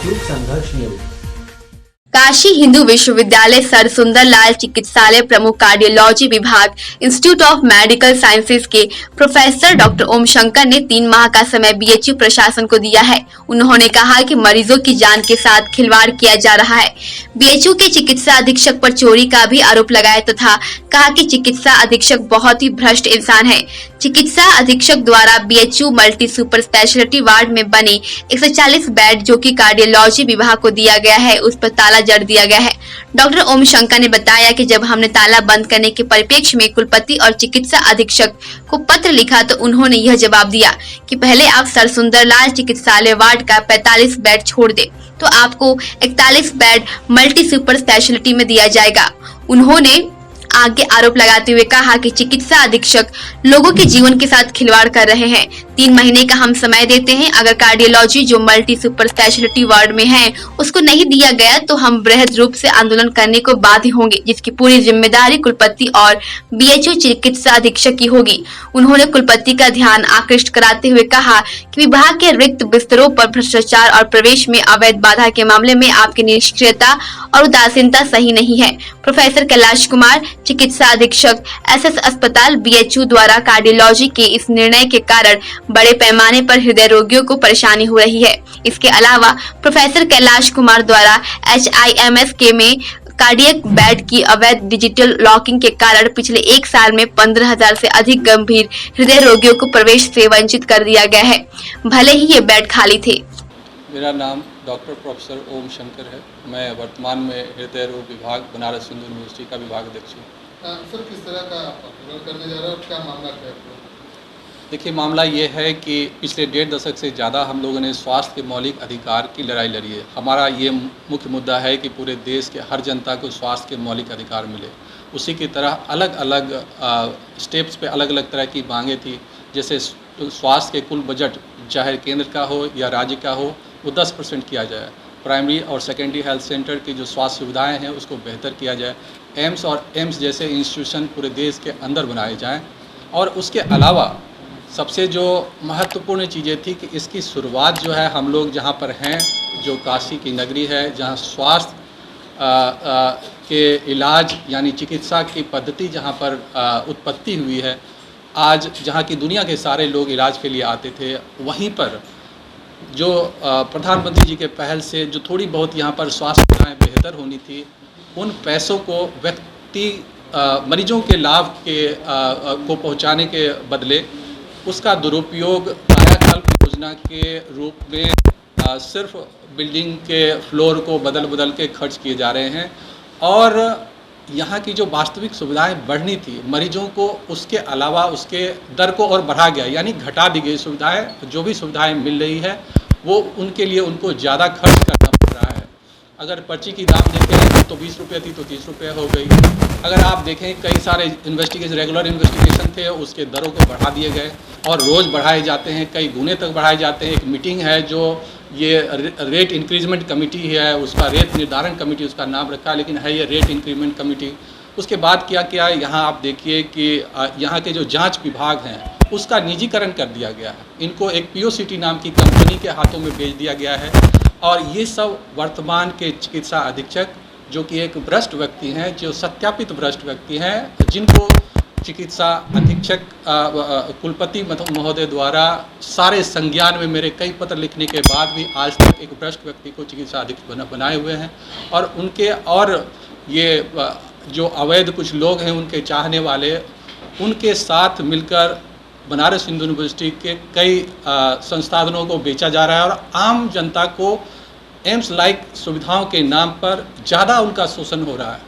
राजयोग संघर्ष न्यूज। काशी हिंदू विश्वविद्यालय सर सुंदर लाल चिकित्सालय प्रमुख कार्डियोलॉजी विभाग इंस्टीट्यूट ऑफ मेडिकल साइंसेज के प्रोफेसर डॉक्टर ओम शंकर ने 3 माह का समय बीएचयू प्रशासन को दिया है। उन्होंने कहा कि मरीजों की जान के साथ खिलवाड़ किया जा रहा है। बीएचयू के चिकित्सा अधीक्षक पर चोरी का भी आरोप लगाया तथा कहा कि चिकित्सा अधीक्षक बहुत ही भ्रष्ट इंसान है। चिकित्सा अधीक्षक द्वारा BHU multi super speciality ward में बने 140 बेड जो कि कार्डियोलॉजी विभाग को दिया गया है, उस पर ताला जड़ दिया गया है। डॉक्टर ओम शंकर ने बताया कि जब हमने ताला बंद करने के परिप्रेक्ष्य में कुलपति और चिकित्सा अधीक्षक को पत्र लिखा तो उन्होंने यह जवाब दिया कि पहले आप सर सुंदरलाल चिकित्सालय वार्ड का 45 बेड छोड़ दे तो आपको 41 बेड मल्टी सुपर स्पेशलिटी में दिया जाएगा। उन्होंने आगे आरोप लगाते हुए कहा कि चिकित्सा अधीक्षक लोगों के जीवन के साथ खिलवाड़ कर रहे हैं। 3 महीने का हम समय देते हैं, अगर कार्डियोलॉजी जो मल्टी सुपर स्पेशलिटी वार्ड में है उसको नहीं दिया गया तो हम बृहद रूप से आंदोलन करने को बाध्य होंगे, जिसकी पूरी जिम्मेदारी कुलपति और बीएचयू चिकित्सा अधीक्षक की होगी। उन्होंने कुलपति का ध्यान आकृष्ट कराते हुए कहा कि विभाग के रिक्त बिस्तरों पर भ्रष्टाचार और प्रवेश में अवैध बाधा के मामले में आपकी निष्क्रियता और उदासीनता सही नहीं है। प्रोफेसर कैलाश कुमार चिकित्सा अधीक्षक एसएस अस्पताल बीएचयू द्वारा कार्डियोलॉजी के इस निर्णय के कारण बड़े पैमाने पर हृदय रोगियों को परेशानी हो रही है। इसके अलावा प्रोफेसर कैलाश कुमार द्वारा HIMS के में कार्डियक बेड की अवैध डिजिटल लॉकिंग के कारण पिछले 1 साल में 15,000 से अधिक गंभीर हृदय रोगियों को प्रवेश से वंचित कर दिया गया है, भले ही ये बेड खाली थे। मेरा नाम डॉक्टर प्रोफेसर ओम शंकर है। मैं वर्तमान में हृदय रोग विभाग बनारस हिंदू यूनिवर्सिटी का विभाग अध्यक्ष हूँ। सर, किस तरह का आंदोलन करने जा रहे हैं और क्या मामला क्या है? देखिए, मामला ये है कि पिछले 1.5 दशक से ज़्यादा हम लोगों ने स्वास्थ्य के मौलिक अधिकार की लड़ाई लड़ी है। हमारा ये मुख्य मुद्दा है कि पूरे देश के हर जनता को स्वास्थ्य के मौलिक अधिकार मिले। उसी की तरह अलग अलग स्टेप्स पे अलग अलग तरह की मांगें थी, जैसे स्वास्थ्य के कुल बजट चाहे केंद्र का हो या राज्य का हो वो 10% किया जाए। प्राइमरी और सेकेंडरी हेल्थ सेंटर की जो स्वास्थ्य सुविधाएं हैं उसको बेहतर किया जाए। एम्स और एम्स जैसे इंस्टीट्यूशन पूरे देश के अंदर बनाए जाएं। और उसके अलावा सबसे जो महत्वपूर्ण चीज़ें थी कि इसकी शुरुआत जो है हम लोग जहाँ पर हैं, जो काशी की नगरी है, जहाँ स्वास्थ्य के इलाज यानी चिकित्सा की पद्धति जहाँ पर उत्पत्ति हुई है, आज जहाँ की दुनिया के सारे लोग इलाज के लिए आते थे, वहीं पर जो प्रधानमंत्री जी के पहल से जो थोड़ी बहुत यहाँ पर स्वास्थ्य सेवाएँ बेहतर होनी थी, उन पैसों को व्यक्ति मरीजों के लाभ के को पहुँचाने के बदले उसका दुरुपयोग कायाकल्प योजना के रूप में सिर्फ बिल्डिंग के फ्लोर को बदल के खर्च किए जा रहे हैं। और यहाँ की जो वास्तविक सुविधाएं बढ़नी थी मरीजों को, उसके अलावा उसके दर को और बढ़ा गया, यानी घटा दी गई सुविधाएं। जो भी सुविधाएं मिल रही है वो उनके लिए उनको ज़्यादा खर्च करना पड़ रहा है। अगर पर्ची की दाम देखें तो 20 रुपये थी तो 30 रुपये हो गई। अगर आप देखें कई सारे रेगुलर इन्वेस्टिगेशन थे, उसके दरों को बढ़ा दिए गए और रोज़ बढ़ाए जाते हैं, कई गुने तक बढ़ाए जाते हैं। एक मीटिंग है जो ये रेट इंक्रीजमेंट कमेटी है, उसका रेट निर्धारण कमेटी उसका नाम रखा है, लेकिन है ये रेट इंक्रीजमेंट कमेटी। उसके बाद क्या यहाँ आप देखिए कि यहाँ के जो जांच विभाग हैं उसका निजीकरण कर दिया गया है। इनको एक POCT नाम की कंपनी के हाथों में बेच दिया गया है। और ये सब वर्तमान के चिकित्सा अधीक्षक जो कि एक भ्रष्ट व्यक्ति हैं, जो सत्यापित भ्रष्ट व्यक्ति हैं, जिनको चिकित्सा अधीक्षक कुलपति महोदय द्वारा सारे संज्ञान में मेरे कई पत्र लिखने के बाद भी आज तक एक भ्रष्ट व्यक्ति को चिकित्सा अधीक्षक बनाए हुए हैं। और उनके और ये जो अवैध कुछ लोग हैं, उनके चाहने वाले, उनके साथ मिलकर बनारस हिंदू यूनिवर्सिटी के कई संसाधनों को बेचा जा रहा है और आम जनता को एम्स लाइक सुविधाओं के नाम पर ज़्यादा उनका शोषण हो रहा है।